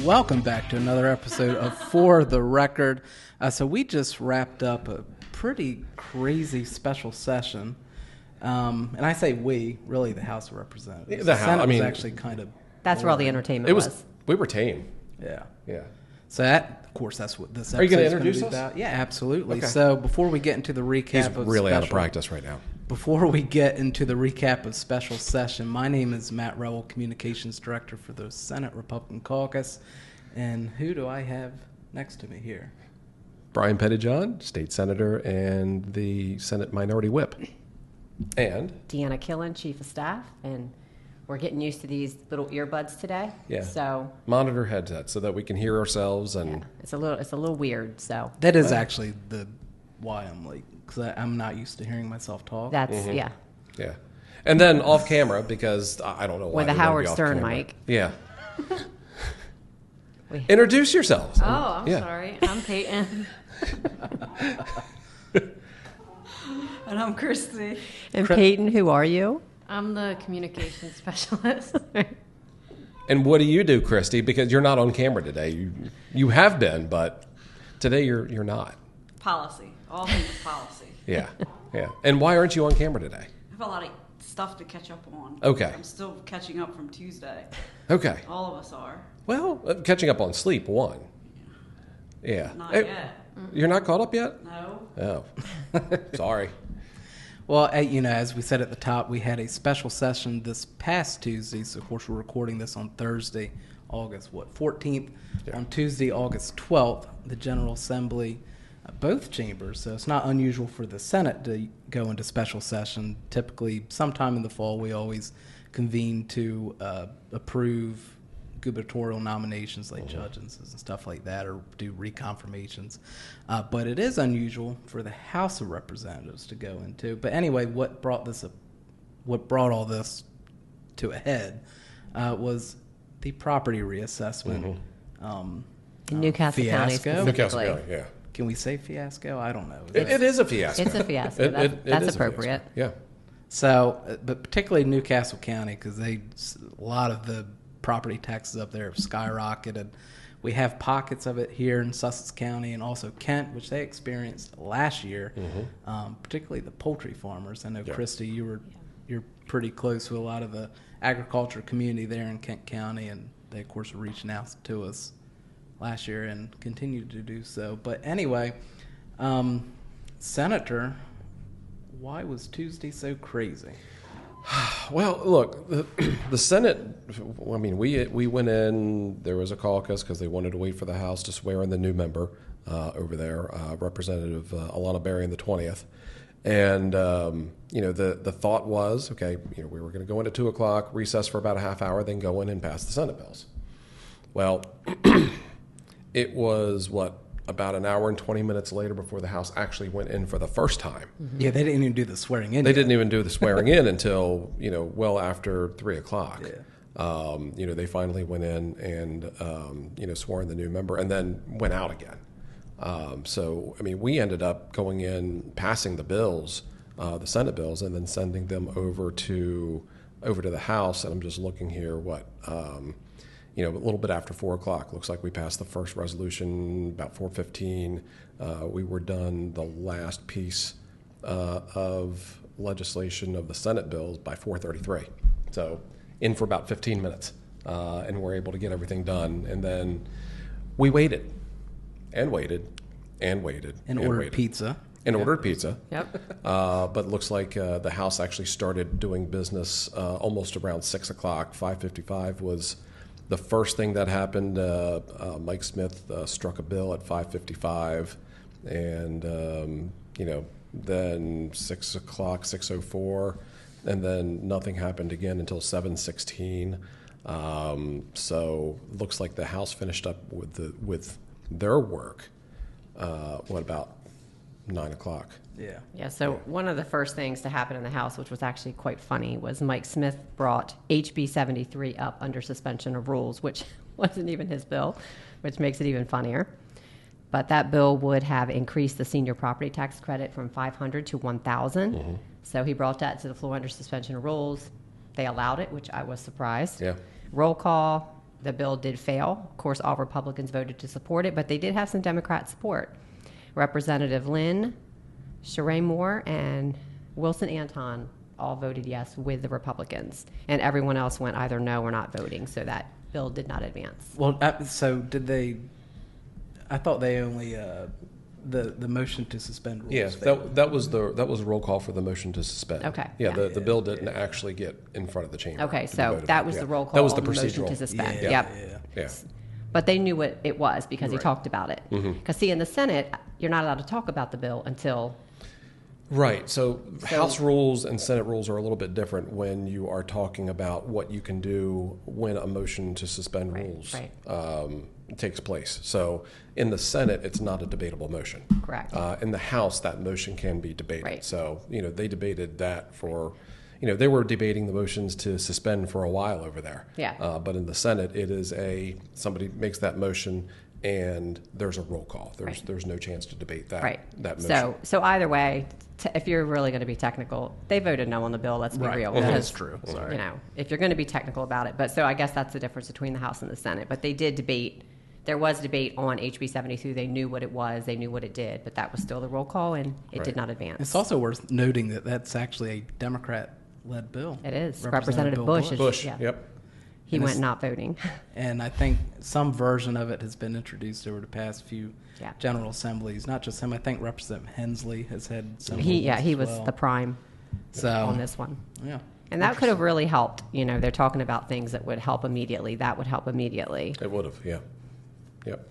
Welcome back to another episode of For the Record. So we just wrapped up a pretty crazy special session. And I say we, really the House of Representatives. The Senate was actually kind of... That's where all the entertainment was. We were tame. Yeah. Yeah. So that, of course, that's what this episode is going to introduce be us? About. Yeah, absolutely. Okay. So before we get into the recap He's really out of practice right now. Before we get into the recap of special session, my name is Matt Rowell, Communications Director for the Senate Republican Caucus. And who do I have next to me here? Brian Pettyjohn, State Senator and the Senate Minority Whip. And Deanna Killen, Chief of Staff. And we're getting used to these little earbuds today. Yeah. So monitor headsets so that we can hear ourselves. And yeah, it's a little weird. So that is actually why I'm late, because I'm not used to hearing myself talk. That's yeah. Yeah. And then off camera, because I don't know why. With a Howard Stern mic. Yeah. Introduce yourselves. Oh, I'm sorry. I'm Payton. And I'm Christy. And Payton, who are you? I'm the communications specialist. And what do you do, Christy? Because you're not on camera today. You have been, but today you're not. Policy. All things policy. Yeah. Yeah. And why aren't you on camera today? I have a lot of stuff to catch up on. Okay. I'm still catching up from Tuesday. Okay. All of us are. Well, catching up on sleep, one. Yeah. Not yet. You're not caught up yet? No. Oh. Sorry. Well, as we said at the top, we had a special session this past Tuesday. So, of course, we're recording this on Thursday, August 14th. Yeah. On Tuesday, August 12th, the General Assembly, both chambers. So it's not unusual for the Senate to go into special session. Typically, sometime in the fall, we always convene to approve gubernatorial nominations like judges and stuff like that, or do reconfirmations. But it is unusual for the House of Representatives to go into. But anyway, what brought all this to a head was the property reassessment. In Newcastle County fiasco. Newcastle County, yeah. Can we say fiasco? I don't know. It is a fiasco. It's a fiasco. That's appropriate. Yeah. So, but particularly Newcastle County, because a lot of the property taxes up there have skyrocketed. We have pockets of it here in Sussex County and also Kent, which they experienced last year, particularly the poultry farmers. I know, Christy, you're pretty close to a lot of the agriculture community there in Kent County, and they, of course, were reaching out to us last year and continue to do so. But anyway, Senator, why was Tuesday so crazy? Well, look, the Senate, I mean, we went in, there was a caucus because they wanted to wait for the House to swear in the new member over there, Representative Alana Berry in the 20th. And, the thought was, okay, we were going to go in at 2 o'clock, recess for about a half hour, then go in and pass the Senate bills. Well, it was, about an hour and 20 minutes later before the House actually went in for the first time. Yeah, they didn't even do the swearing in. They didn't even do the swearing in until, well after 3 o'clock. Yeah. They finally went in and, swore in the new member and then went out again. We ended up going in, passing the bills, the Senate bills, and then sending them over to the House. And I'm just looking here, a little bit after 4 o'clock. Looks like we passed the first resolution about 4:15. We were done the last piece of legislation of the Senate bills by 4:33. So in for about 15 minutes, and we're able to get everything done. And then we waited and waited and waited. And ordered pizza. And ordered pizza. Yep. But looks like the House actually started doing business almost around 6 o'clock. 5:55 was the first thing that happened. Mike Smith struck a bill at 5:55, and then 6 o'clock, 6:04, and then nothing happened again until 7:16. So looks like the House finished up with their work. About 9 o'clock? Yeah, so one of the first things to happen in the House, which was actually quite funny, was Mike Smith brought HB 73 up under suspension of rules, which wasn't even his bill, which makes it even funnier. But that bill would have increased the senior property tax credit from $500 to $1,000. So he brought that to the floor under suspension of rules. They allowed it, which I was surprised. Yeah. Roll call, The bill did fail. Of course, all Republicans voted to support it, but they did have some Democrat support. Representative Lynn, Sheree Moore, and Wilson Anton all voted yes with the Republicans, and everyone else went either no or not voting, so that bill did not advance. Well, so did they? I thought they only the motion to suspend rules. Yes, failed. that was a roll call for the motion to suspend. Okay. Yeah, the bill didn't actually get in front of the chamber. Okay, to be so voted that on. was Yeah. the roll call That was the on the motion procedural. to suspend. Yeah, Yep. Yeah. But they knew what it was because he Right. talked about it. Because see, in the Senate, you're not allowed to talk about the bill until Right. So House rules and Senate rules are a little bit different when you are talking about what you can do when a motion to suspend rules takes place. So in the Senate, it's not a debatable motion. Correct. In the House, that motion can be debated. Right. So, they debated that for, they were debating the motions to suspend for a while over there. Yeah. But in the Senate, it is somebody makes that motion and there's a roll call. There's no chance to debate that motion. So either way, if you're really going to be technical, they voted no on the bill. Let's be real. That's because, true. Sorry. If you're going to be technical about it, but so I guess that's the difference between the House and the Senate. But they did debate. There was debate on HB 73. They knew what it was. They knew what it did. But that was still the roll call, and it did not advance. It's also worth noting that that's actually a Democrat-led bill. It is. Representative Bush. Bush. Yeah. Yep. He went not voting. And I think some version of it has been introduced over the past few General Assemblies. Not just him. I think Representative Hensley has had some. He was the prime on this one. Yeah. And that could have really helped. They're talking about things that would help immediately. That would help immediately. It would have, yeah. Yep.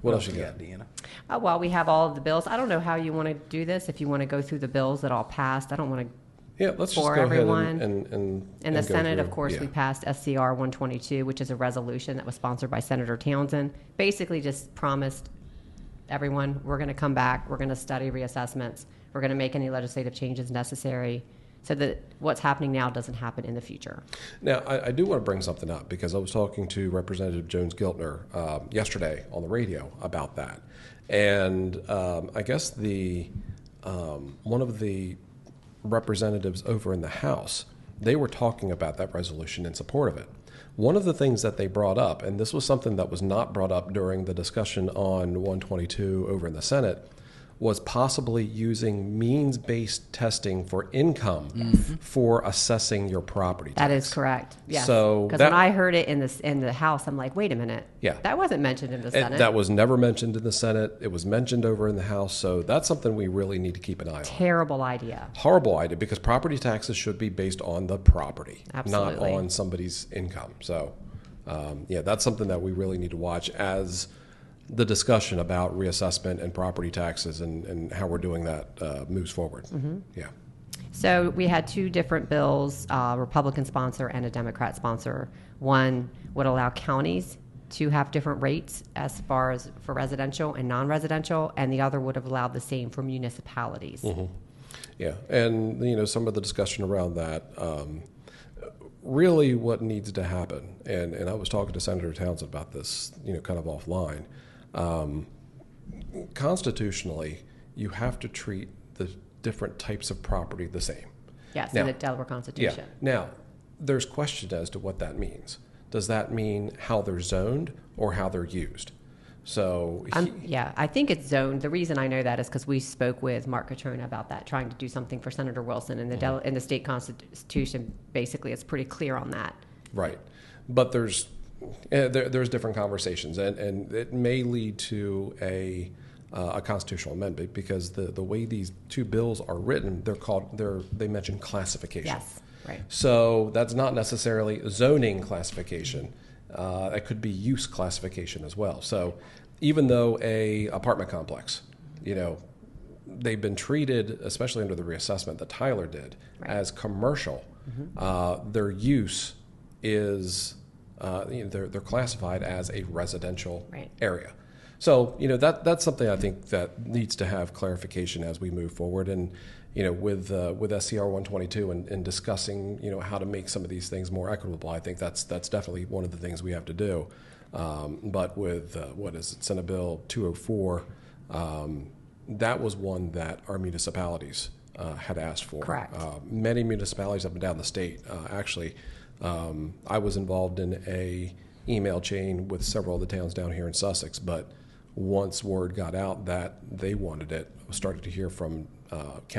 What else you got, Deanna? Well, we have all of the bills. I don't know how you want to do this. If you want to go through the bills that all passed, I don't want to. Yeah, let's just for go everyone. ahead and In the go Senate, through. of course, Yeah. we passed SCR 122, which is a resolution that was sponsored by Senator Townsend. Basically, just promised everyone, we're going to come back, we're going to study reassessments, we're going to make any legislative changes necessary so that what's happening now doesn't happen in the future. Now, I do want to bring something up because I was talking to Representative Jones-Giltner yesterday on the radio about that. And I guess one of the representatives over in the House, they were talking about that resolution in support of it. One of the things that they brought up, and this was something that was not brought up during the discussion on 122 over in the Senate, was possibly using means-based testing for income for assessing your property tax. That is correct. Yes. So because when I heard it in the House, I'm like, wait a minute. Yeah. That wasn't mentioned in the Senate. That was never mentioned in the Senate. It was mentioned over in the House. So that's something we really need to keep an eye on. Terrible idea. Horrible idea, because property taxes should be based on the property, Absolutely. not on somebody's income. So, that's something that we really need to watch as the discussion about reassessment and property taxes and how we're doing that moves forward. Yeah. So we had two different bills, a Republican sponsor and a Democrat sponsor. One would allow counties to have different rates as far as for residential and non-residential, and the other would have allowed the same for municipalities. Yeah, and some of the discussion around that, really what needs to happen, and I was talking to Senator Townsend about this, kind of offline. Constitutionally, you have to treat the different types of property the same. Yes, Now, in the Delaware Constitution. Yeah. Now, there's question as to what that means. Does that mean how they're zoned or how they're used? So I think it's zoned. The reason I know that is because we spoke with Mark Catrona about that, trying to do something for Senator Wilson. And in the state constitution, basically, it's pretty clear on that. Right. But there's different conversations, and it may lead to a constitutional amendment because the way these two bills are written, they mention classification. Yes, right. So that's not necessarily zoning classification. It could be use classification as well. So even though a apartment complex, they've been treated, especially under the reassessment that Tyler did, as commercial, their use is they're classified as a residential area. So that's something I think that needs to have clarification as we move forward, and with SCR 122 and discussing how to make some of these things more equitable. I think that's definitely one of the things we have to do. But with Senate Bill 204, that was one that our municipalities had asked for. Correct. Many municipalities up and down the state actually I was involved in a email chain with several of the towns down here in Sussex, but once word got out that they wanted it, I started to hear from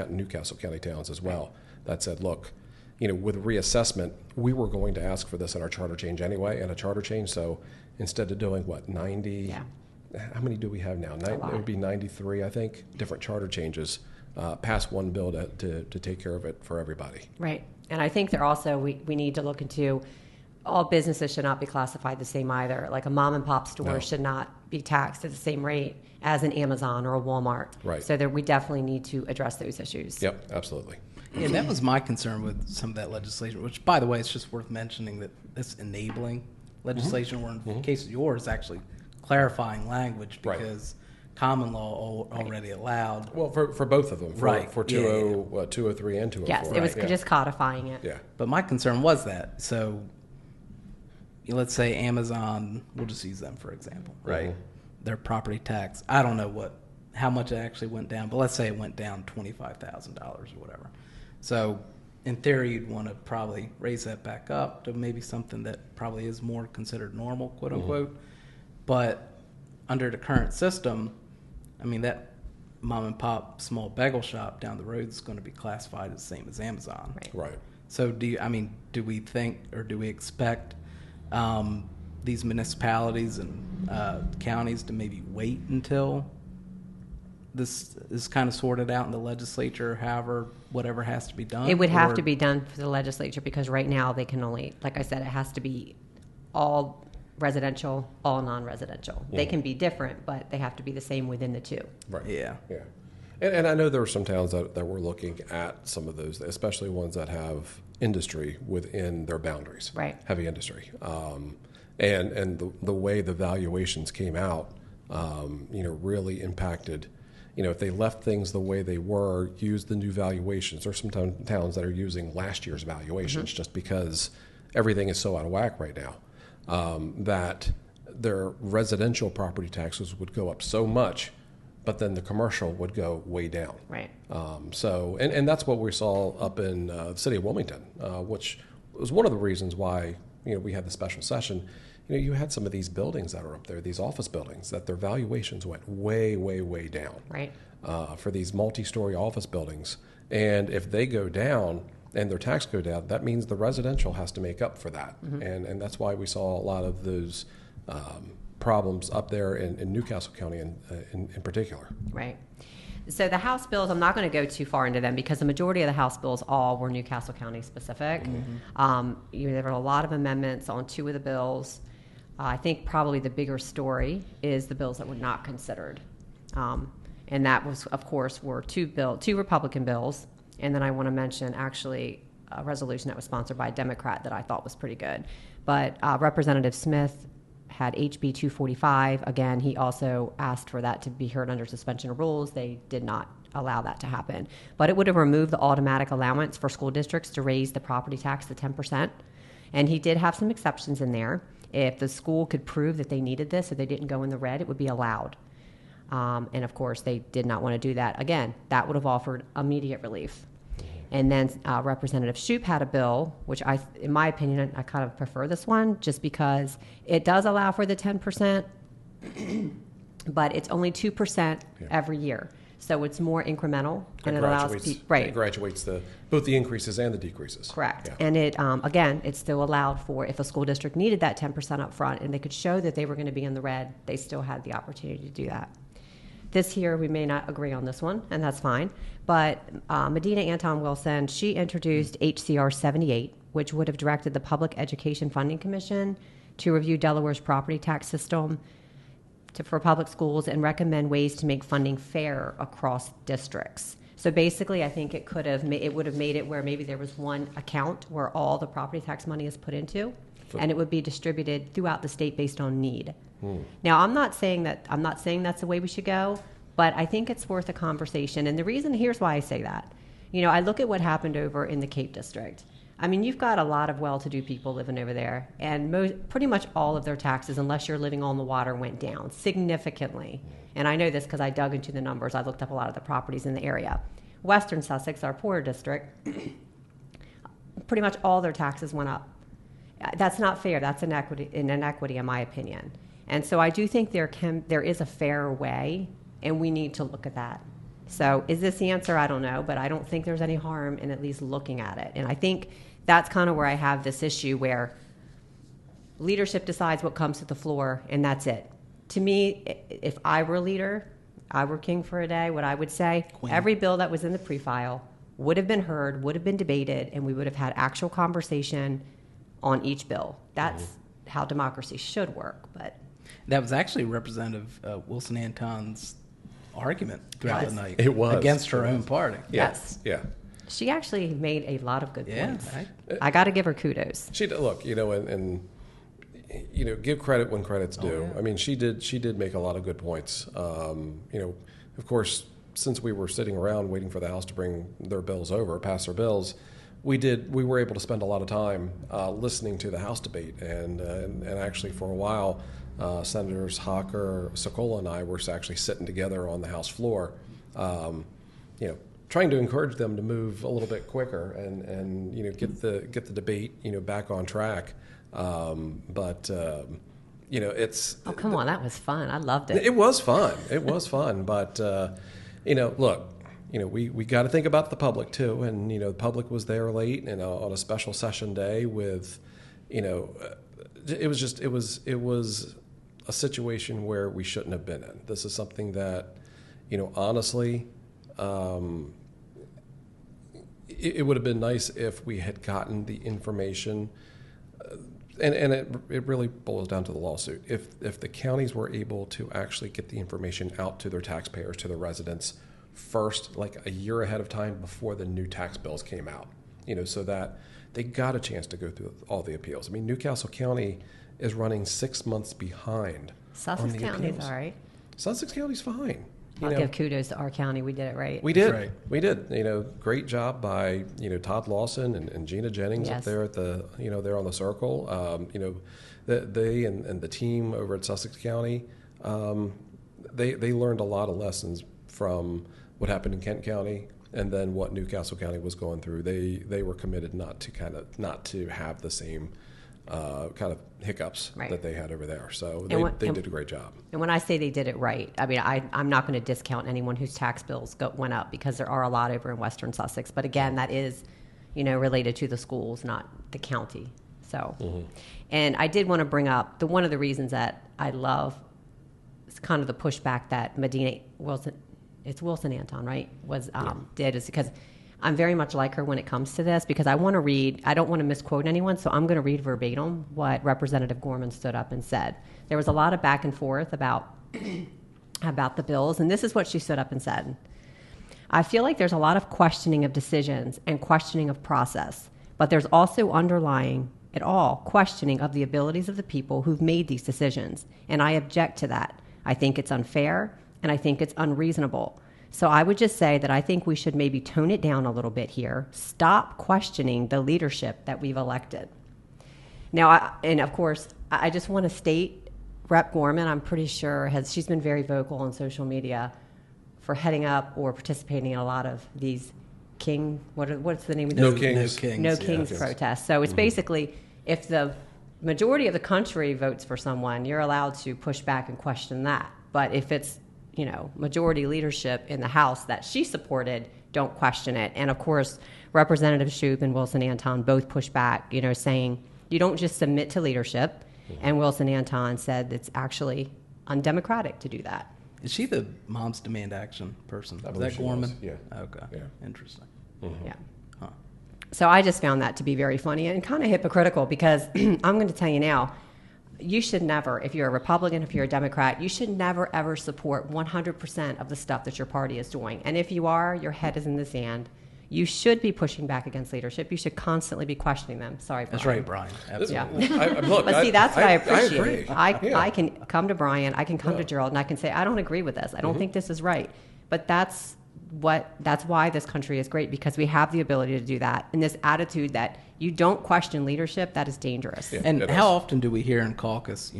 Newcastle County towns as well that said, look, with reassessment, we were going to ask for this in our charter change anyway, and a charter change. So instead of doing 90, Yeah. how many do we have now? It would be 93, I think, different charter changes. Pass one bill to take care of it for everybody. Right. And I think there also, we need to look into, all businesses should not be classified the same either. Like a mom and pop store should not be taxed at the same rate as an Amazon or a Walmart. Right. So we definitely need to address those issues. Yep, absolutely. Yeah, that was my concern with some of that legislation, which, by the way, it's just worth mentioning that it's enabling legislation, or in the case of yours, actually clarifying language, because common law already allowed. Well, for both of them, for 203 and 204. Yes, it was just codifying it. Yeah. But my concern was that. So let's say Amazon, we'll just use them for example, right? Their property tax, I don't know how much it actually went down, but let's say it went down $25,000 or whatever. So in theory, you'd want to probably raise that back up to maybe something that probably is more considered normal, quote unquote. But under the current system, I mean, that mom and pop small bagel shop down the road is going to be classified as the same as Amazon. Right. So do we think, or do we expect these municipalities and counties to maybe wait until this is kind of sorted out in the legislature, whatever has to be done? It would have to be done for the legislature, because right now they can only, like I said, it has to be all residential, all non-residential. They can be different, but they have to be the same within the two. Right. Yeah. Yeah. And I know there are some towns that were looking at some of those, especially ones that have industry within their boundaries. Right. Heavy industry. And the way the valuations came out, really impacted. If they left things the way they were, used the new valuations. There's some towns that are using last year's valuations just because everything is so out of whack right now, that their residential property taxes would go up so much, but then the commercial would go way down. Right. And that's what we saw up in the city of Wilmington, which was one of the reasons why we had the special session. You had some of these buildings that are up there, these office buildings, that their valuations went way, way, way down. Right. For these multi-story office buildings. And if they go down and their tax go down, that means the residential has to make up for that. And that's why we saw a lot of those problems up there in Newcastle County in particular. Right. So the House bills, I'm not going to go too far into them, because the majority of the House bills all were Newcastle County specific. There were a lot of amendments on two of the bills. I think probably the bigger story is the bills that were not considered. And that was, of course, were two Republican bills. And then I want to mention actually a resolution that was sponsored by a Democrat that I thought was pretty good. But Representative Smith had HB 245. Again, he also asked for that to be heard under suspension of rules. They did not allow that to happen. But it would have removed the automatic allowance for school districts to raise the property tax to 10%. And he did have some exceptions in there. If the school could prove that they needed this, or they didn't go in the red, it would be allowed. And of course, they did not want to do that. Again, that would have offered immediate relief. And then Representative Shoup had a bill, which in my opinion, I kind of prefer this one, just because it does allow for the 10%, but it's only 2% every year. So it's more incremental, and it allows people, It graduates both the increases and the decreases. Correct. Yeah. And it, again, it's still allowed for if a school district needed that 10% up front and they could show that they were going to be in the red, they still had the opportunity to do that. This year, we may not agree on this one, and that's fine. But Medina Anton Wilson, she introduced HCR 78, which would have directed the Public Education Funding Commission to review Delaware's property tax system for public schools and recommend ways to make funding fair across districts. So basically, I think it would have made it where maybe there was one account where all the property tax money is put into, and it would be distributed throughout the state based on need. Now, I'm not saying that's the way we should go, but I think it's worth a conversation. And the reason, here's why I say that. I look at what happened over in the Cape District. I mean, you've got a lot of well-to-do people living over there, and pretty much all of their taxes, unless you're living on the water, went down significantly. And I know this because I dug into the numbers. I looked up a lot of the properties in the area. Western Sussex, our poorer district, pretty much all their taxes went up. That's not fair. That's an inequity, in my opinion. And so I do think there is a fair way, and we need to look at that. So is this the answer? I don't know, but I don't think there's any harm in at least looking at it. And I think that's kind of where I have this issue where leadership decides what comes to the floor, and that's it. To me, if I were a leader, I were king for a day, what I would say, Queen. Every bill that was in the pre-file would have been heard, would have been debated, and we would have had actual conversation on each bill. That's how democracy should work. But That was actually Representative Wilson Anton's argument throughout the night. It was. Against her own party. yes, Yeah. she actually made a lot of good Yeah. points. I got to give her kudos. She did, look, and give credit when credit's due. yeah. I mean, she did make a lot of good points. Of course, since we were sitting around waiting for the House to bring their bills over, pass their bills, we were able to spend a lot of time listening to the House debate, and actually for a while, Senators Hocker, Sokola, and I were actually sitting together on the House floor, trying to encourage them to move a little bit quicker and get the debate back on track. It's Oh, come on. That was fun. I loved it. it was fun. It was fun, but look, we got to think about the public too, and the public was there late and on a special session day with, it was a situation where we shouldn't have been in. This is something that, honestly, it would have been nice if we had gotten the information. And it really boils down to the lawsuit. If the counties were able to actually get the information out to their taxpayers, to their residents first, like a year ahead of time before the new tax bills came out, so that they got a chance to go through all the appeals. I mean, Newcastle County is running 6 months behind Sussex on the County's appeals. all right. Sussex County's fine. I'll give kudos to our county. We did it right. We did. Right. We did. Great job by Todd Lawson and Gina Jennings up Yes. there at the there on the circle. They and the team over at Sussex County, they learned a lot of lessons from what happened in Kent County and then what Newcastle County was going through. They were committed not to have the same kind of hiccups Right. that they had over there. So they did a great job. And when I say they did it right, I mean, I'm not going to discount anyone whose tax bills went up because there are a lot over in Western Sussex. But again, that is, related to the schools, not the county. So, and I did want to bring up one of the reasons that I love is kind of the pushback that Wilson Anton, right, did is because I'm very much like her when it comes to this because I want to read, I don't want to misquote anyone, so I'm going to read verbatim what Representative Gorman stood up and said. There was a lot of back and forth about the bills, and this is what she stood up and said. I feel like there's a lot of questioning of decisions and questioning of process, but there's also underlying it all questioning of the abilities of the people who've made these decisions, and I object to that. I think it's unfair, and I think it's unreasonable. So I would just say that I think we should maybe tone it down a little bit here. Stop questioning the leadership that we've elected. Now, of course, I just want to state Rep. Gorman, I'm pretty sure, she's been very vocal on social media for heading up or participating in a lot of these what's the name of No this? Kings. No Kings protests. So it's basically if the majority of the country votes for someone, you're allowed to push back and question that. But if it's majority leadership in the House that she supported, don't question it. And of course, Representative Shoup and Wilson Anton both pushed back, saying you don't just submit to leadership. And Wilson Anton said it's actually undemocratic to do that. Is she the Moms Demand Action person? I Is believe that she Gorman? was, yeah. Okay. Yeah. Interesting. Yeah. Huh. So I just found that to be very funny and kind of hypocritical because I'm going to tell you now, you should never, if you're a Republican, if you're a Democrat, you should never, ever support 100% of the stuff that your party is doing. And if you are, your head is in the sand. You should be pushing back against leadership. You should constantly be questioning them. Sorry, Brian. That's right, Brian. Absolutely. Yeah. Look, But see, that's what I appreciate. I agree. I can come to Brian, I can come to Gerald, and I can say, I don't agree with this. I don't think this is right. But that's why this country is great, because we have the ability to do that. And this attitude that you don't question leadership, that is dangerous. Yeah. And It how is. often do we hear in caucus,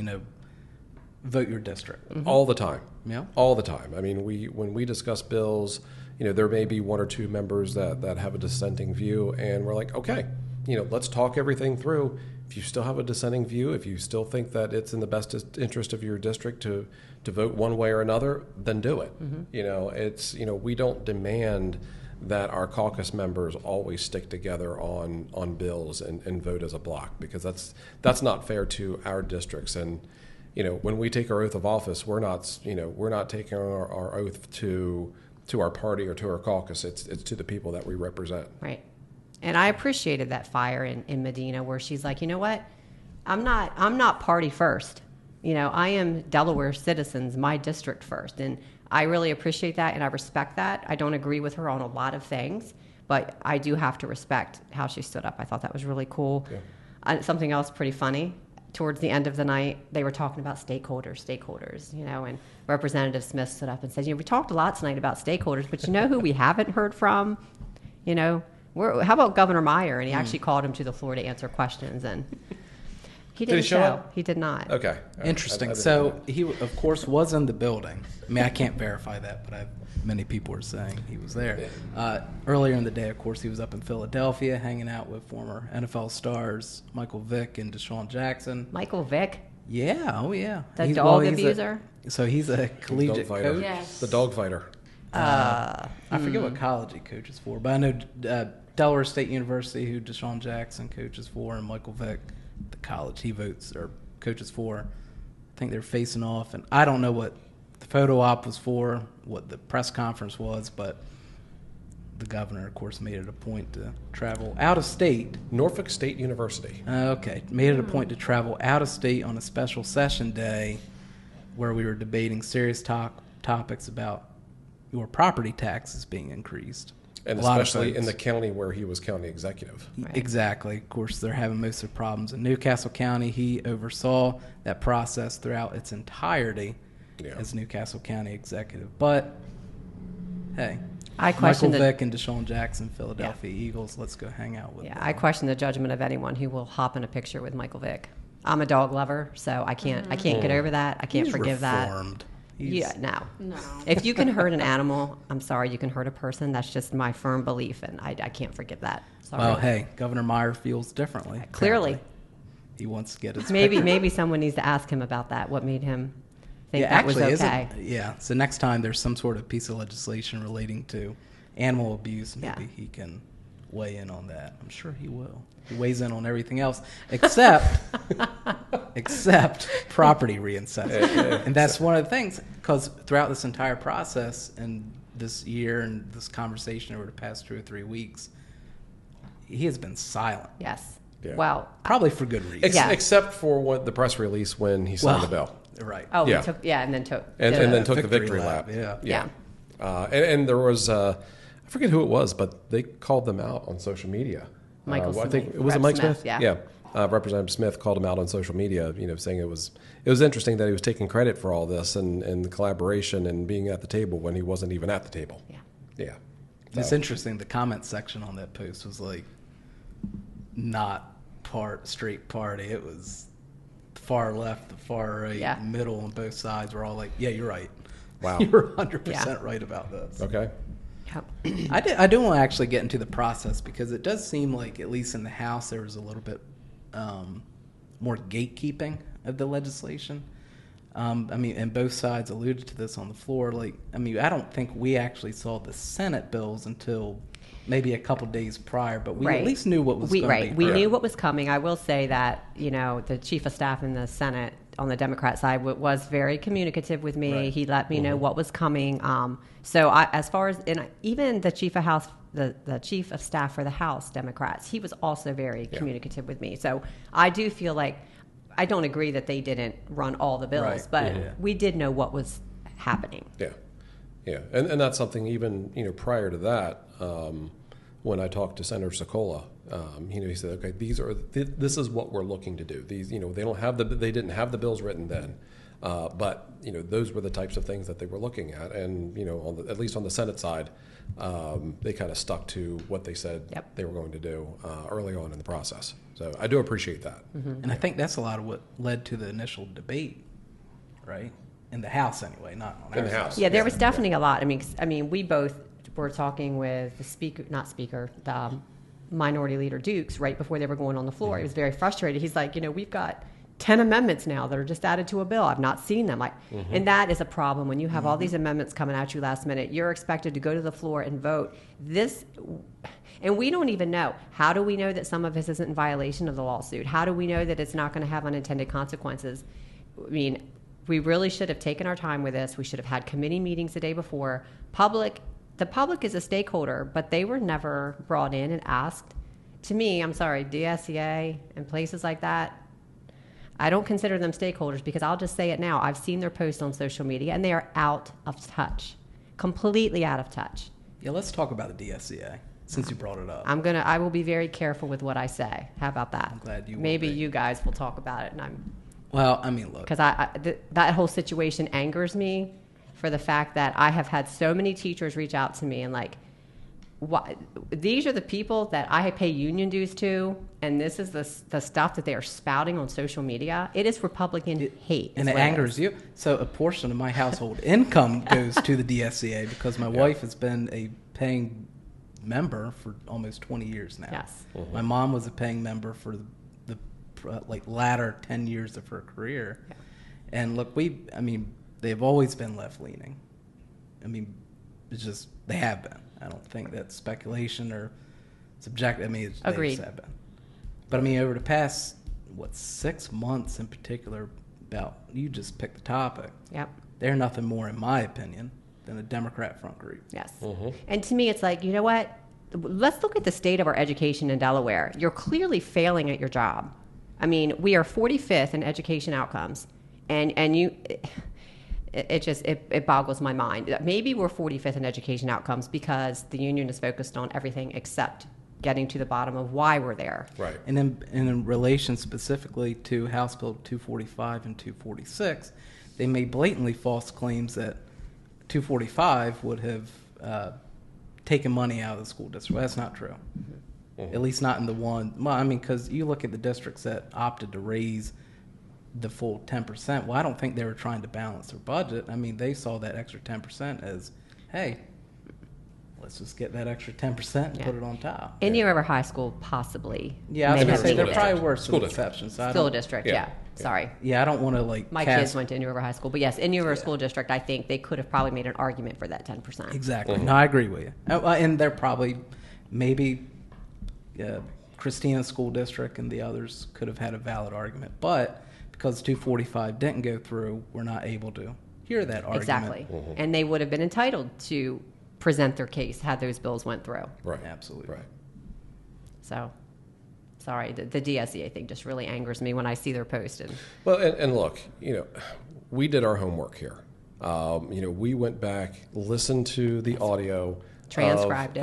vote your district? All the time. Yeah. All the time. I mean, when we discuss bills, there may be one or two members that have a dissenting view, and we're like, okay, let's talk everything through. If you still have a dissenting view, if you still think that it's in the best interest of your district to vote one way or another, then do it. We don't demand that our caucus members always stick together on bills and vote as a block, because that's not fair to our districts. And when we take our oath of office, we're not taking our oath to our party or to our caucus. It's to the people that we represent. Right. And I appreciated that fire in Medina, where she's like, you know what, I'm not party first. I am Delaware citizens, my district first. And I really appreciate that, and I respect that. I don't agree with her on a lot of things, but I do have to respect how she stood up. I thought that was really cool. Yeah. Something else pretty funny, towards the end of the night, they were talking about stakeholders, and Representative Smith stood up and said, we talked a lot tonight about stakeholders, but who we haven't heard from? How about Governor Meyer? And he actually called him to the floor to answer questions, and he didn't show up? He did not. Okay. Interesting. So he, of course, was in the building. I mean, I can't verify that, but many people are saying he was there. Earlier in the day, of course, he was up in Philadelphia hanging out with former NFL stars Michael Vick and Deshaun Jackson. Michael Vick? Yeah. Oh, yeah. The dog abuser? He's a collegiate coach. Yes. The dog fighter. I forget what college he coaches for, but I know Delaware State University, who Deshaun Jackson coaches for, and Michael Vick, the college he votes or coaches for. I think they're facing off, and I don't know what the photo op was for, what the press conference was, but the governor, of course, made it a point to travel out of state. Norfolk State University. Okay, made it a point to travel out of state on a special session day where we were debating serious topics about your property taxes being increased. And especially in the county where he was county executive. Right. Exactly. Of course, they're having most of the problems in Newcastle County. He oversaw that process throughout its entirety as Newcastle County executive. But, hey, Michael Vick and Deshaun Jackson, Philadelphia Eagles, let's go hang out with them. I question the judgment of anyone who will hop in a picture with Michael Vick. I'm a dog lover, so I can't get over that. I can't forgive reformed. No. If you can hurt an animal, I'm sorry, you can hurt a person. That's just my firm belief, and I can't forgive that. Sorry. Well, hey, Governor Meyer feels differently. Clearly. He wants to get his maybe someone needs to ask him about that. What made him think that was okay? So next time there's some sort of piece of legislation relating to animal abuse, maybe he can weigh in on that. I'm sure he will. He weighs in on everything else except property reassessment. And that's one of the things, because throughout this entire process and this year and this conversation over the past 2 or 3 weeks, he has been silent. Yes. Yeah. Well, probably for good reason. Except for what the press release when he signed the bill. Right. Oh, and then took the victory lap. Yeah. And there was I forget who it was, but they called them out on social media. Michael Smith. I think was it Mike Smith? Yeah. Representative Smith called him out on social media, saying it was interesting that he was taking credit for all this and the collaboration and being at the table when he wasn't even at the table. Yeah. It's interesting. The comment section on that post was like not straight party. It was the far left, the far right, middle, on both sides were all like, "Yeah, you're right. Wow, you're 100% right about this." Okay. Yep. I do want to actually get into the process, because it does seem like, at least in the House, there was a little bit more gatekeeping of the legislation. And both sides alluded to this on the floor. I don't think we actually saw the Senate bills until maybe a couple days prior, but we at least knew what was coming. We knew what was coming. I will say that, the chief of staff in the Senate on the Democrat side was very communicative with me. Right. He let me know what was coming. As far as, and even the chief of the chief of staff for the House Democrats, he was also very communicative with me. So I do feel like, I don't agree that they didn't run all the bills, but we did know what was happening. Yeah, and that's something even prior to that. When I talked to Senator Sokola, he said, "Okay, this is what we're looking to do. These, they didn't have the bills written then, but those were the types of things that they were looking at, and at least on the Senate side, they kind of stuck to what they said they were going to do early on in the process. So I do appreciate that, and I think that's a lot of what led to the initial debate, right? In the House, anyway, not on in the House. Yeah, there was definitely a lot. I mean, we both were talking with the Minority Leader Dukes right before they were going on the floor. He was very frustrated. He's like, we've got 10 amendments now that are just added to a bill. I've not seen them. And that is a problem. When you have all these amendments coming at you last minute, you're expected to go to the floor and vote. And we don't even know. How do we know that some of this isn't in violation of the lawsuit? How do we know that it's not going to have unintended consequences? I mean, we really should have taken our time with this. We should have had committee meetings the day before. The public is a stakeholder, but they were never brought in and asked. To me, I'm sorry, DSEA and places like that, I don't consider them stakeholders because I'll just say it now. I've seen their posts on social media, and they are out of touch, completely out of touch. Yeah, let's talk about the DSEA since you brought it up. I will be very careful with what I say. How about that? I'm glad you will Maybe be. you guys will talk about it, and Well, I mean, look. because that whole situation angers me for the fact that I have had so many teachers reach out to me and like, these are the people that I pay union dues to, and this is the stuff that they are spouting on social media. It is Republican hate. And it angers you. So a portion of my household income goes to the DSCA because my wife has been a paying member for almost 20 years now. Yes. Mm-hmm. My mom was a paying member for the latter 10 years of her career. Yeah. And look, they've always been left-leaning. I mean, it's just, they have been. I don't think that's speculation or subjective. They Agreed. just have been. But over the past, 6 months in particular, you just picked the topic. Yep. They're nothing more, in my opinion, than a Democrat front group. Yes. Mm-hmm. And to me, it's like, you know what? Let's look at the state of our education in Delaware. You're clearly failing at your job. We are 45th in education outcomes, and you. It boggles my mind. Maybe we're 45th in education outcomes because the union is focused on everything except getting to the bottom of why we're there. Right. And in relation specifically to House Bill 245 and 246, they made blatantly false claims that 245 would have taken money out of the school district. Well, that's not true. Mm-hmm. At least not in the one. Well, because you look at the districts that opted to raise the full 10%. Well, I don't think they were trying to balance their budget. They saw that extra 10% as, hey, let's just get that extra 10% and put it on top. Indian River High School, possibly. Yeah, I was may going to have say there been probably were School some district. exceptions. So School district, yeah. Sorry. Yeah, I don't want to My kids went to Indian River High School. But yes, Indian River School District, I think they could have probably made an argument for that 10%. Exactly. Mm-hmm. No, I agree with you. And they're probably, maybe Christina School District and the others could have had a valid argument. But because 245 didn't go through, we're not able to hear that argument. Exactly. Mm-hmm. And they would have been entitled to present their case had those bills went through. Right. Absolutely. Right. So, sorry, the DSEA thing just really angers me when I see their post. Well, and look, we did our homework here. We went back, listened to the audio, Transcribed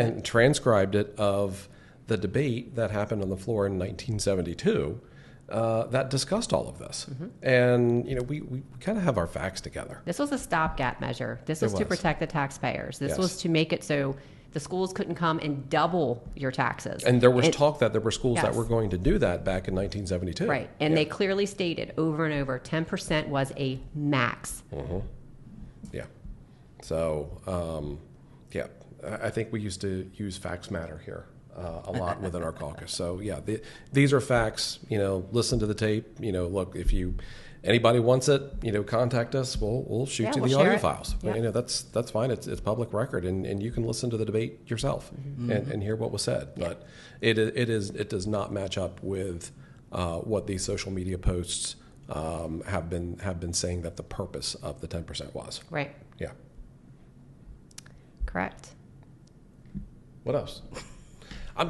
it of the debate that happened on the floor in 1972 that discussed all of this. Mm-hmm. And, we kind of have our facts together. This was a stopgap measure. This was to protect the taxpayers. This was to make it so the schools couldn't come and double your taxes. And there was talk that there were schools that Yes. were going to do that back in 1972. Right. And they clearly stated over and over 10% was a max. Mm-hmm. Yeah. So, I think we used to use facts matter here a lot within our caucus. So, these are facts. Listen to the tape. Look, if anybody wants it, contact us. We'll shoot you we'll the share audio it. files. Yeah. That's fine. It's public record, and you can listen to the debate yourself and hear what was said. Yeah. But it does not match up with what these social media posts have been saying that the purpose of the 10% was. Right. Yeah. Correct. What else? I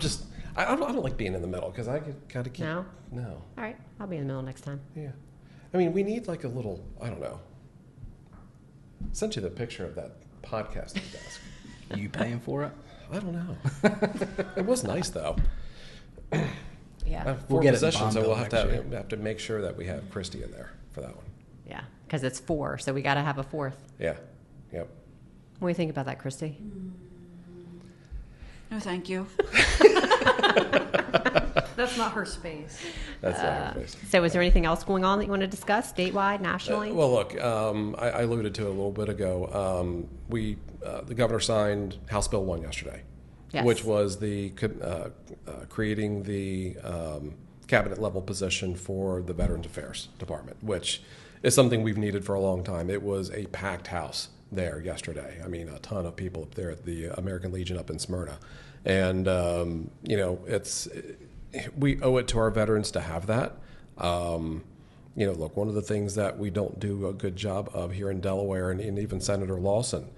don't like being in the middle because I kind of keep. No? No. All right. I'll be in the middle next time. Yeah. We need like a little, I don't know. I sent you the picture of that podcasting desk. Are you paying for it? I don't know. It was nice though. Yeah. We'll 4 get it in possessions, so Bonneville we'll next have to make sure that we have Christy in there for that one. Yeah. Because it's 4, so we got to have a 4th. Yeah. Yep. What do you think about that, Christy? No, thank you. That's not her space. That's not her face. So is there anything else going on that you want to discuss statewide, nationally? Well, look, I alluded to it a little bit ago. The governor signed House Bill 1 yesterday. Yes. which was the creating the cabinet level position for the Veterans Affairs Department, which is something we've needed for a long time. It was a packed house there yesterday. I mean, a ton of people up there at the American Legion up in Smyrna. And, we owe it to our veterans to have that. Look, one of the things that we don't do a good job of here in Delaware, and even Senator Lawson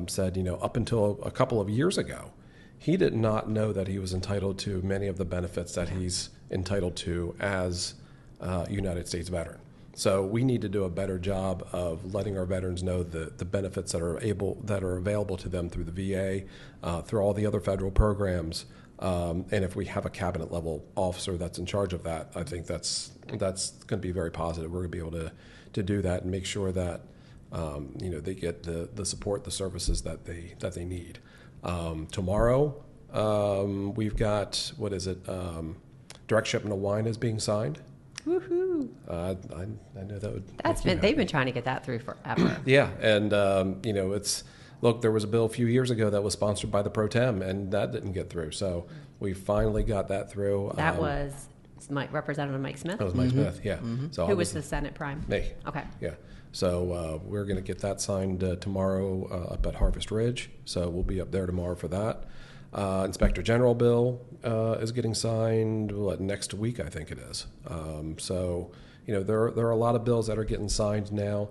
said, up until a couple of years ago, he did not know that he was entitled to many of the benefits that he's entitled to as a United States veteran. So we need to do a better job of letting our veterans know the benefits that are available to them through the VA, through all the other federal programs. And if we have a cabinet level officer that's in charge of that, I think that's going to be very positive. We're going to be able to do that and make sure that they get the support, the services that they need. Tomorrow, we've got direct shipment of wine is being signed. Woohoo! I know that would. They've been trying to get that through forever. Yeah, and look, there was a bill a few years ago that was sponsored by the Pro Tem, and that didn't get through. So we finally got that through. That was Representative Mike Smith. That was Mike Smith. Yeah. So Who was the Senate Prime? Me. Okay. Yeah. So we're going to get that signed tomorrow up at Harvest Ridge. So we'll be up there tomorrow for that. Inspector General bill is getting signed next week, I think it is. There are a lot of bills that are getting signed now.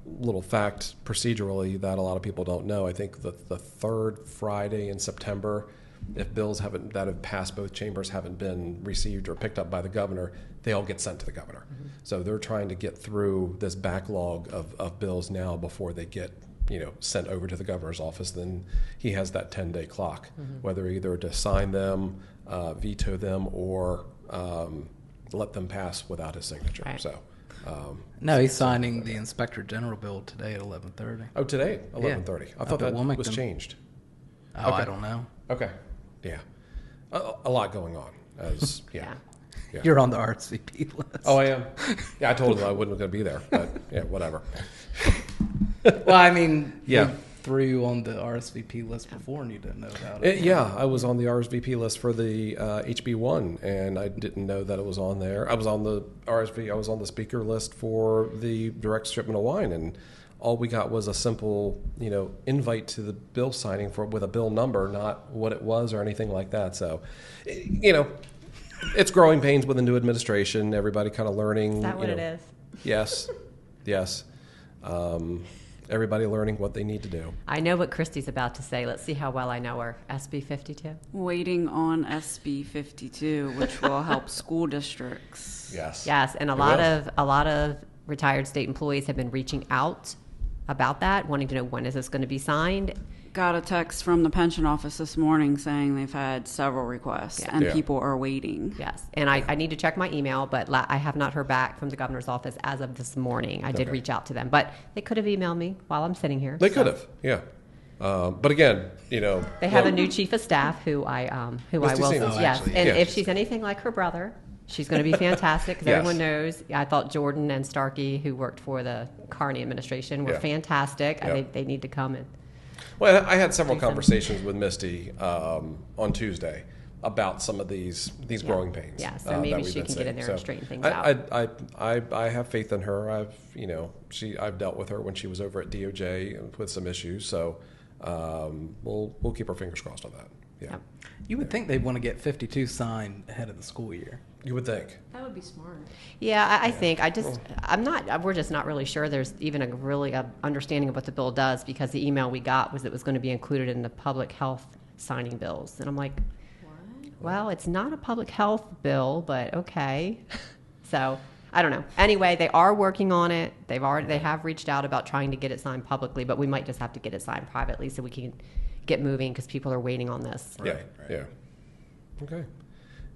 Little fact procedurally that a lot of people don't know. I think the third Friday in September, if bills that have passed both chambers haven't been received or picked up by the governor, they all get sent to the governor. Mm-hmm. So they're trying to get through this backlog of bills now before they get sent over to the governor's office. Then he has that 10-day clock, whether either to sign them, veto them, or let them pass without his signature. Right. So. No, he's signing the Inspector General bill today at 11:30. Oh, today, 11:30. I thought that was changed. Oh, okay. I don't know. Okay, yeah, a lot going on. Yeah. You're on the RSVP list. Oh, I am. Yeah, I told him I wasn't going to be there, but yeah, whatever. Well, I mean, yeah. Threw you on the RSVP list before and you didn't know about it. Yeah, I was on the RSVP list for the HB1, and I didn't know that it was on there. I was on the I was on the speaker list for the direct shipment of wine, and all we got was a simple, invite to the bill signing with a bill number, not what it was or anything like that. So, it's growing pains with the new administration. Everybody kind of learning. Is that what it is? Yes. Everybody learning what they need to do. I know what Christy's about to say. Let's see how well I know her. SB 52. Waiting on SB 52, which will help school districts. Yes, and a lot of retired state employees have been reaching out about that, wanting to know when is this going to be signed. Got a text from the pension office this morning saying they've had several requests and people are waiting. Yes, and I need to check my email, but I have not heard back from the governor's office as of this morning. I did reach out to them, but they could have emailed me while I'm sitting here. They could have, yeah. But again, they have a new chief of staff who I will. Yes, and if she's anything like her brother, she's going to be fantastic because everyone knows. I thought Jordan and Starkey, who worked for the Carney administration, were fantastic. I think they need to come in. Well, I had several conversations with Misty on Tuesday about some of these growing pains. Yeah, so maybe she can get in there and straighten things out. I have faith in her. I've dealt with her when she was over at DOJ with some issues. So we'll keep our fingers crossed on that. Yeah. Yep. You would think they'd want to get 52 signed ahead of the school year. You would think. That would be smart. Yeah, I think. We're just not really sure there's even a understanding of what the bill does because the email we got was it was going to be included in the public health signing bills. And I'm like, what? Well, it's not a public health bill, but okay. So I don't know. Anyway, they are working on it. They have reached out about trying to get it signed publicly, but we might just have to get it signed privately so we can get moving because people are waiting on this. Right. Yeah. Okay.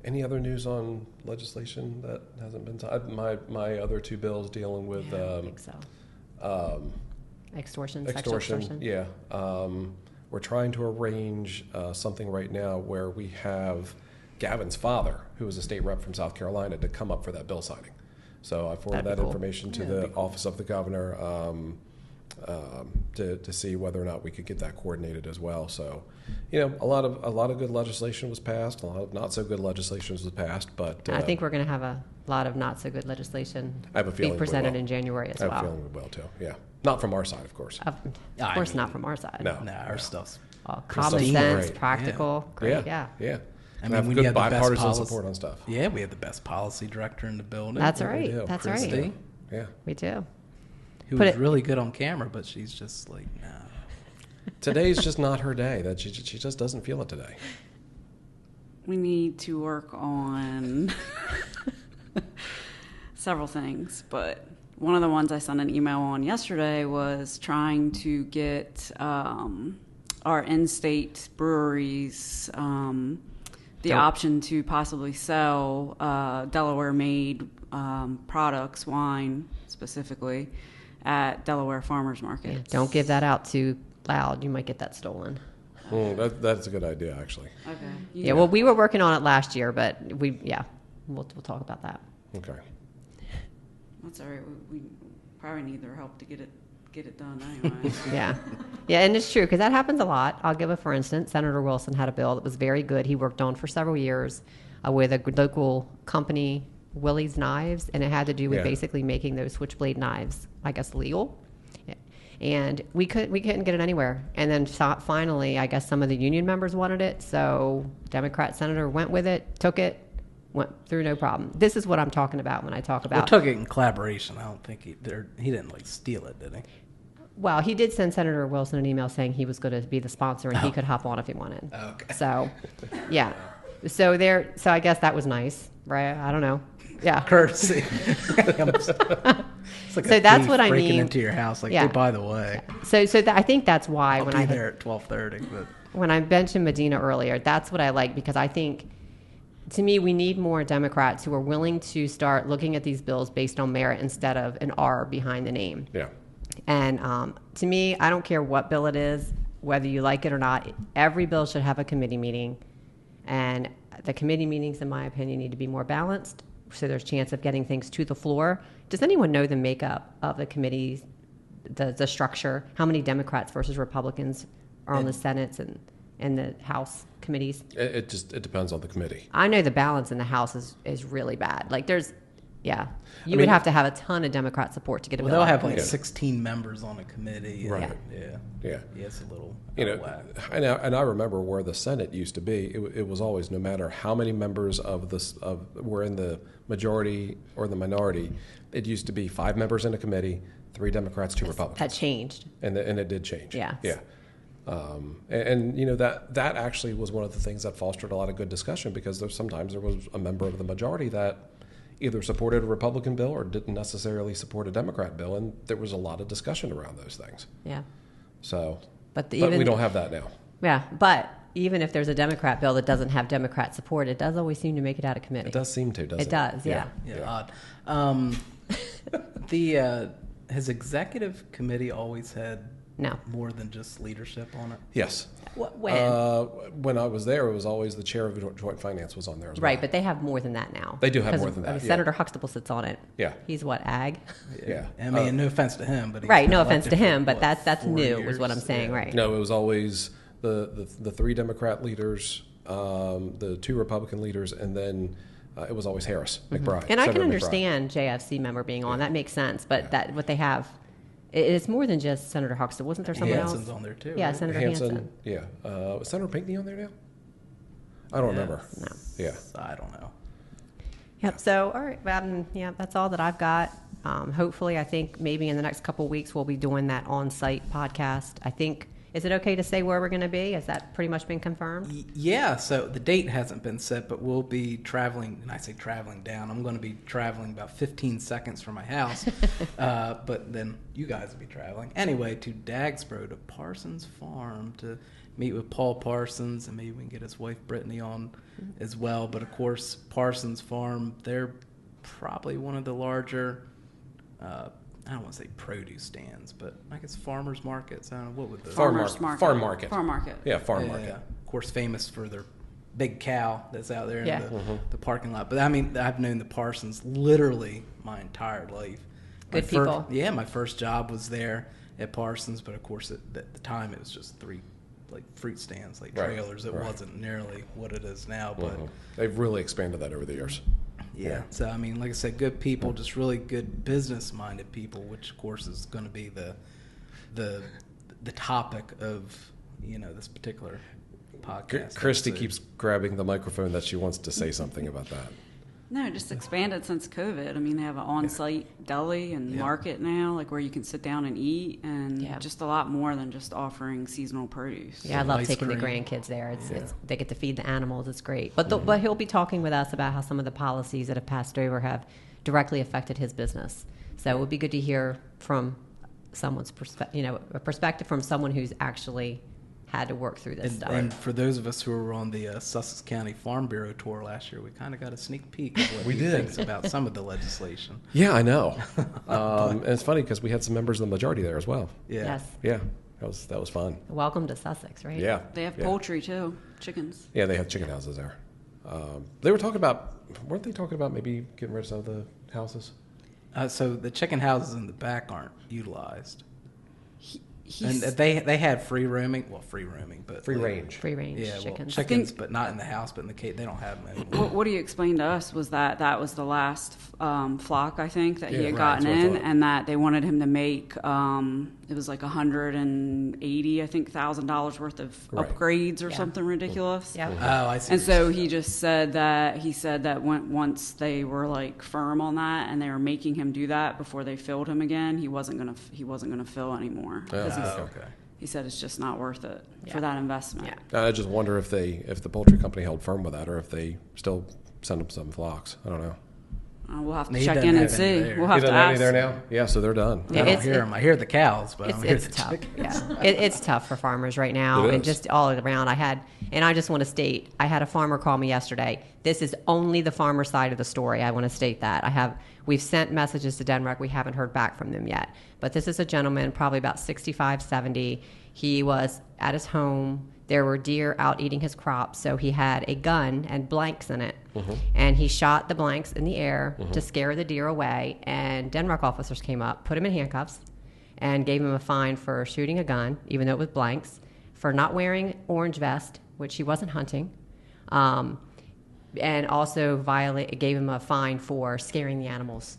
Any other news on legislation that hasn't been signed? My other two bills dealing with I think so. Extortion, sexual extortion. Yeah. We're trying to arrange something right now where we have Gavin's father, who is a state rep from South Carolina, to come up for that bill signing. So I forwarded that information to the office of the governor. to see whether or not we could get that coordinated as well. So, a lot of good legislation was passed, a lot of not so good legislation was passed, but I think we're going to have a lot of not so good legislation I have a feeling be presented we will. in January as I have well. a feeling we will too. Yeah, not from our side, of course. Of course, not from our side. No. Our stuff's Common stuff's sense, great. practical, great, yeah. Yeah. I And mean, have when good you have the best bipartisan policy support on stuff. Yeah, we have the best policy director in the building. That's Yeah, we right. do. That's Christy, right. Yeah. We do. who Put was it- really good on camera, but she's just like, nah. Today's just not her day. That she just doesn't feel it today. We need to work on several things, but one of the ones I sent an email on yesterday was trying to get our in-state breweries the option to possibly sell Delaware-made products, wine specifically, at Delaware farmers markets. Yeah, don't give that out too loud. You might get that stolen. That's a good idea, actually. Okay. Yeah, well, we were working on it last year, but we'll talk about that. Okay. That's all right. We probably need their help to get it done anyway. Yeah. Yeah, and it's true because that happens a lot. I'll give for instance. Senator Wilson had a bill that was very good. He worked on for several years with a local company, Willie's Knives, and it had to do with basically making those switchblade knives, I guess, legal. And we couldn't get it anywhere. And then finally, I guess some of the union members wanted it, so Democrat senator went with it, took it, went through no problem. This is what I'm talking about when I talk about. We took it in collaboration. I don't think he didn't like steal it, did he? Well, he did send Senator Wilson an email saying he was going to be the sponsor and he could hop on if he wanted. Okay. So, yeah. So I guess that was nice, right? I don't know. Yeah. Courtesy. It's like So a that's thief what I breaking mean. into your house. Like, Yeah. hey, by the way, I think that's why I'll when be I there at 12:30. But when I mentioned Medina earlier, that's what I like because I think, to me, we need more Democrats who are willing to start looking at these bills based on merit instead of an R behind the name. Yeah. And to me, I don't care what bill it is, whether you like it or not. Every bill should have a committee meeting. And the committee meetings, in my opinion, need to be more balanced so there's a chance of getting things to the floor. Does anyone know the makeup of the committees, the structure? How many Democrats versus Republicans are on the Senate and the House committees? It depends on the committee. I know the balance in the House is really bad. Like you would mean- have to have a ton of Democrat support to get a well, bill. they'll out. have like Yeah. 16 members on a committee. Right. Yeah. Yeah. Yeah, it's a little. whack. And I remember where the Senate used to be. It was always, no matter how many members were in the majority or the minority, it used to be 5 members in a committee, 3 Democrats, 2 Republicans. That changed. And it did change. Yeah. Yeah. That actually was one of the things that fostered a lot of good discussion because sometimes there was a member of the majority that either supported a Republican bill or didn't necessarily support a Democrat bill, and there was a lot of discussion around those things. Yeah. So, But we don't have that now. Yeah, but even if there's a Democrat bill that doesn't have Democrat support, it does always seem to make it out of committee. It does seem to, doesn't it? It does, yeah. Yeah, odd. Has executive committee always had No. more than just leadership on it? Yes. When? When I was there, it was always the chair of Joint Finance was on there as well. Right, but they have more than that now. They do have 'Cause, more than that, yeah. Senator Huxtable sits on it. Yeah. He's what, ag? Yeah. I mean, no offense to him, but he's Right, no been offense to elected him, for, but that's 4 new, years? is what I'm saying, Yeah. right? No, it was always the 3 Democrat leaders, the 2 Republican leaders, and then it was always Harris, McBride. And I can Senator McBride. understand JFC member being on. That makes sense. But that what they have, it's more than just Senator Huxtable. Wasn't there someone Hanson's else? on there too. Yeah, right? Senator Hanson. Hanson. Yeah. Was Senator Pinckney on there now? I don't remember. No. Yeah. I don't know. Yep. So, all right. Yeah, that's all that I've got. Hopefully, I think maybe in the next couple of weeks we'll be doing that on-site podcast. I think. Is it okay to say where we're going to be? Has that pretty much been confirmed? Yeah, so the date hasn't been set, but we'll be traveling, and I say traveling down, I'm going to be traveling about 15 seconds from my house, but then you guys will be traveling. Anyway, to Dagsboro, to Parsons Farm, to meet with Paul Parsons, and maybe we can get his wife Brittany on as well. But of course, Parsons Farm, they're probably one of the larger, I don't want to say produce stands, but I guess farmers markets. I don't know, what would the Farm Farmers market. Farm Farm market. Yeah, farm Yeah, market. yeah. Of course, famous for their big cow that's out there Yeah. in the parking lot. But I mean, I've known the Parsons literally my entire life. Good people. Yeah, my first job was there at Parsons, but of course at the time it was just 3 like fruit stands, like Right. trailers. It wasn't nearly what it is now, but They've really expanded that over the years. yeah. So I mean, like I said, good people, just really good business-minded people, which of course is going to be the topic of this particular podcast. Christy episode. keeps grabbing the microphone that she wants to say something about that. No, just expanded since COVID. I mean, they have an on-site deli and market now, like where you can sit down and eat, and just a lot more than just offering seasonal produce. Yeah, I love Ice taking the cream. grandkids there. It's they get to feed the animals. It's great. But he'll be talking with us about how some of the policies that have passed over have directly affected his business. So it would be good to hear from someone's a perspective from someone who's actually had to work through this stuff. And for those of us who were on the Sussex County Farm Bureau tour last year, we kind of got a sneak peek of what We he did. thinks about some of the legislation. Yeah, I know. And it's funny because we had some members of the majority there as well. Yeah. Yes. Yeah, that was fun. Welcome to Sussex, right? Yeah. They have yeah. poultry too, chickens. Yeah, they had chicken houses there. They were talking about, weren't they talking about maybe getting rid of some of the houses? So the chicken houses in the back aren't utilized. And He's, they had free roaming, but Free like, range. Free range Yeah, chickens. well, chickens, but not in the house, but in the cage. They don't have them anymore. what he explained to us was that was the last flock, I think, that he Yeah, had right, gotten that's what I in, thought. and that they wanted him to make it was like $180,000 worth of Right. upgrades or Yeah. something ridiculous. Yeah. Oh, I see. And what so you're he saying. just said that once they were like firm on that and they were making him do that before they filled him again, he wasn't gonna fill anymore. 'Cause Oh, okay. he said it's just not worth it Yeah. for that investment. Yeah. I just wonder if the poultry company held firm with that, or if they still send them some flocks. I don't know. We'll have to He check doesn't in and have any see. there. We'll He have to doesn't have any ask. there now? Yeah, so they're done. Yeah, I don't hear them. I hear the cows, but I don't hear It's the tough. chickens. Yeah, it's tough for farmers right now, It and is. just all around. I just want to state, I had a farmer call me yesterday. This is only the farmer side of the story. I want to state that we've sent messages to Denmark. We haven't heard back from them yet, but this is a gentleman, probably about 65, 70. He was at his home. There were deer out eating his crops, so he had a gun and blanks in it. And he shot the blanks in the air to scare the deer away. And Denmark officers came up, put him in handcuffs, and gave him a fine for shooting a gun, even though it was blanks, for not wearing orange vest, which he wasn't hunting, and also gave him a fine for scaring the animals.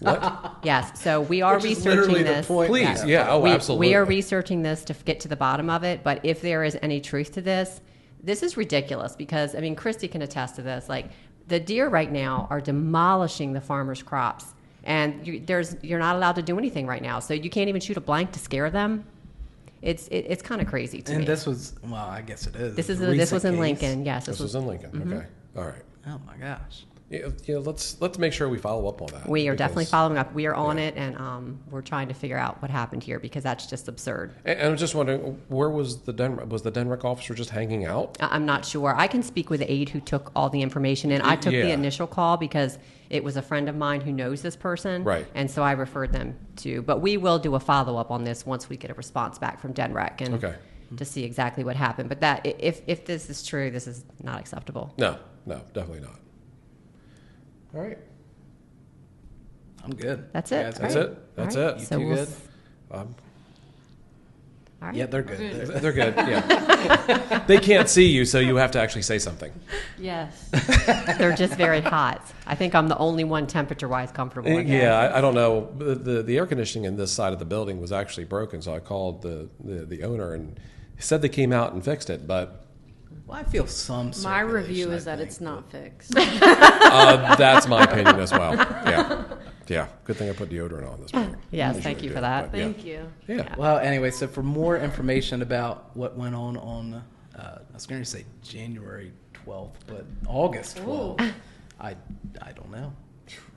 What? Yes, so we are Which is literally researching the this. point. Please, yeah, oh, we, absolutely. We are researching this to get to the bottom of it, but if there is any truth to this, this is ridiculous because, I mean, Christy can attest to this. Like, the deer right now are demolishing the farmers' crops, and you're not allowed to do anything right now, so you can't even shoot a blank to scare them. It's kind of crazy to me. And this was, well, I guess it is. This a was recent in case. Lincoln. Yes, This was in Lincoln. Okay. All right. Oh my gosh. Yeah, let's make sure we follow up on that. we are because- definitely following up. We are on it, and we're trying to figure out what happened here because that's just absurd. And I'm just wondering, where was the Denmark officer just hanging out? I'm not sure. I can speak with the aide who took all the information, and I took the Yeah. initial call because it was a friend of mine who knows this person, Right. And so I referred them to. But we will do a follow up on this once we get a response back from Denmark and Okay. to see exactly what happened. But that if this is true, this is not acceptable. No, definitely not. All right. I'm good. That's You it. guys That's good? it. That's All right. it. You So two we'll good? All right. Yeah, they're good. They're good. Yeah. They can't see you, so you have to actually say something. Yes. They're just very hot. I think I'm the only one temperature wise comfortable. in there. Yeah, I don't know. The air conditioning in this side of the building was actually broken, so I called the owner and he said they came out and fixed it, but Well, I feel some. My circulation, review I is that think, it's not fixed. that's my opinion as well. Yeah. Good thing I put deodorant on this morning. Yes, I thank usually you do, for that. but yeah. Thank you. Yeah. Well, anyway, so for more information about what went on, I was going to say January 12th, but August 12th, I don't know.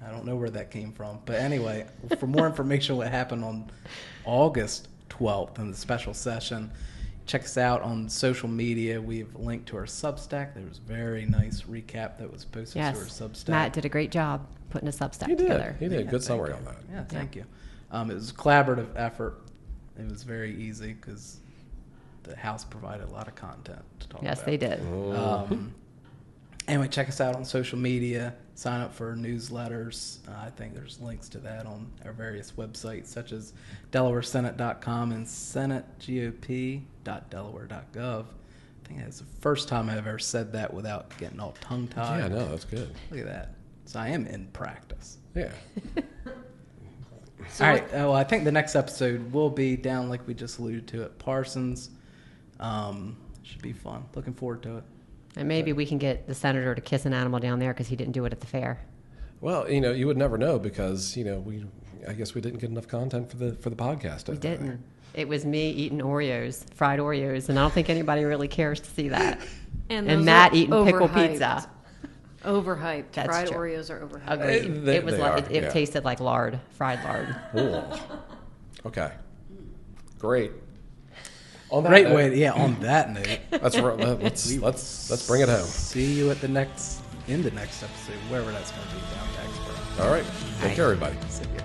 I don't know where that came from. But anyway, for more information what happened on August 12th in the special session, check us out on social media. We've linked to our Substack. There was a very nice recap that was posted to our Yes. Substack. Matt did a great job putting a Substack He did. together. He did. Yeah, Good thank summary you. on that. Yeah, thank you. It was a collaborative effort. It was very easy because the House provided a lot of content to talk Yes, about. they did. Anyway, check us out on social media. Sign up for newsletters. I think there's links to that on our various websites, such as DelawareSenate.com and SenateGOP.Delaware.gov. I think that's the first time I've ever said that without getting all tongue-tied. Yeah, no, that's good. Look at that. So I am in practice. Yeah. All right. Well, I think the next episode will be down, like we just alluded to, at Parsons. Should be fun. Looking forward to it. And maybe we can get the senator to kiss an animal down there because he didn't do it at the fair. Well, you would never know because I guess we didn't get enough content for the podcast. We didn't. It was me eating Oreos, fried Oreos, and I don't think anybody really cares to see that. And Matt eating pickle pizza. Overhyped. That's Fried true. Oreos are overhyped. Agreed. It tasted like lard, fried lard. Ooh. Okay. Great. On that Great note, way. Yeah. On that note, let's bring it home. see you in the next episode, wherever that's going to be down in Expo. All right. Take care, everybody. See you.